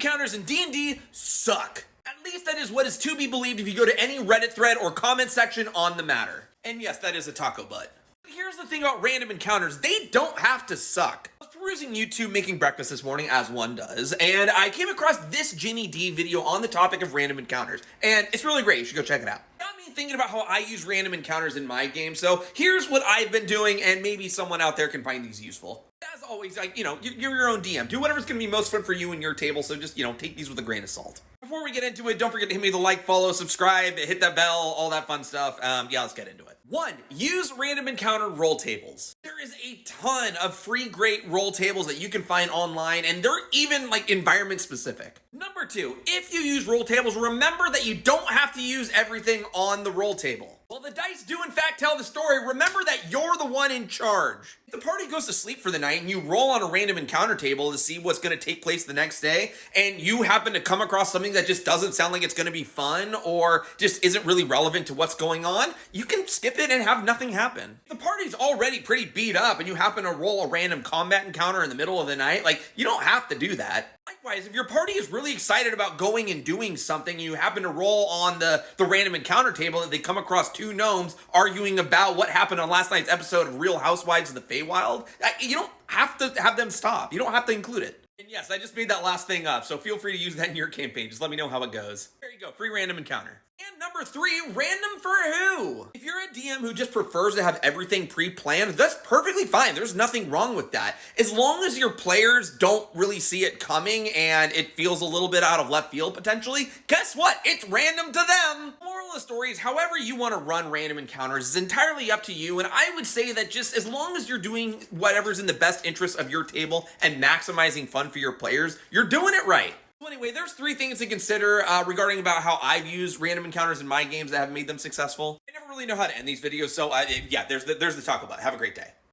encounters in D&D suck. At least that is what is to be believed if you go to any Reddit thread or comment section on the matter. And yes, that is a taco butt. But here's the thing about random encounters, they don't have to suck. I was perusing YouTube making breakfast this morning, as one does, and I came across this Ginny D video on the topic of random encounters, and it's really great. You should go check it out. It got me thinking about how I use random encounters in my game, so here's what I've been doing, and maybe someone out there can find these useful. As always, you're your own DM. Do whatever's going to be most fun for you and your table, so just, take these with a grain of salt. Before we get into it, don't forget to hit me the like, follow, subscribe, hit that bell, all that fun stuff. Let's get into it. 1. Use random encounter roll tables. There is a ton of free great roll tables that you can find online, and they're even environment specific. Number 2, if you use roll tables, remember that you don't have to use everything on the roll table. While the dice do in fact tell the story, remember that you're the one in charge. If the party goes to sleep for the night and you roll on a random encounter table to see what's going to take place the next day, and you happen to come across something that just doesn't sound like it's going to be fun or just isn't really relevant to what's going on, you can skip it and have nothing happen. If the party's already pretty beat up and you happen to roll a random combat encounter in the middle of the night, you don't have to do that. Likewise, if your party is really excited about going and doing something, and you happen to roll on the random encounter table that they come across 2 gnomes arguing about what happened on last night's episode of Real Housewives of the Feywild, you don't have to have them stop. You don't have to include it. And yes, I just made that last thing up, so feel free to use that in your campaign. Just let me know how it goes. There you go, free random encounter. And number 3, random for who? If you're a DM who just prefers to have everything pre-planned, that's perfectly fine. There's nothing wrong with that. As long as your players don't really see it coming and it feels a little bit out of left field potentially, guess what? It's random to them. Moral of the story is, however you want to run random encounters is entirely up to you, and I would say that just as long as you're doing whatever's in the best interest of your table and maximizing fun for your players, you're doing it right. So anyway, there's 3 things to consider regarding about how I've used random encounters in my games that have made them successful. I never really know how to end these videos, so there's the taco butt. Have a great day.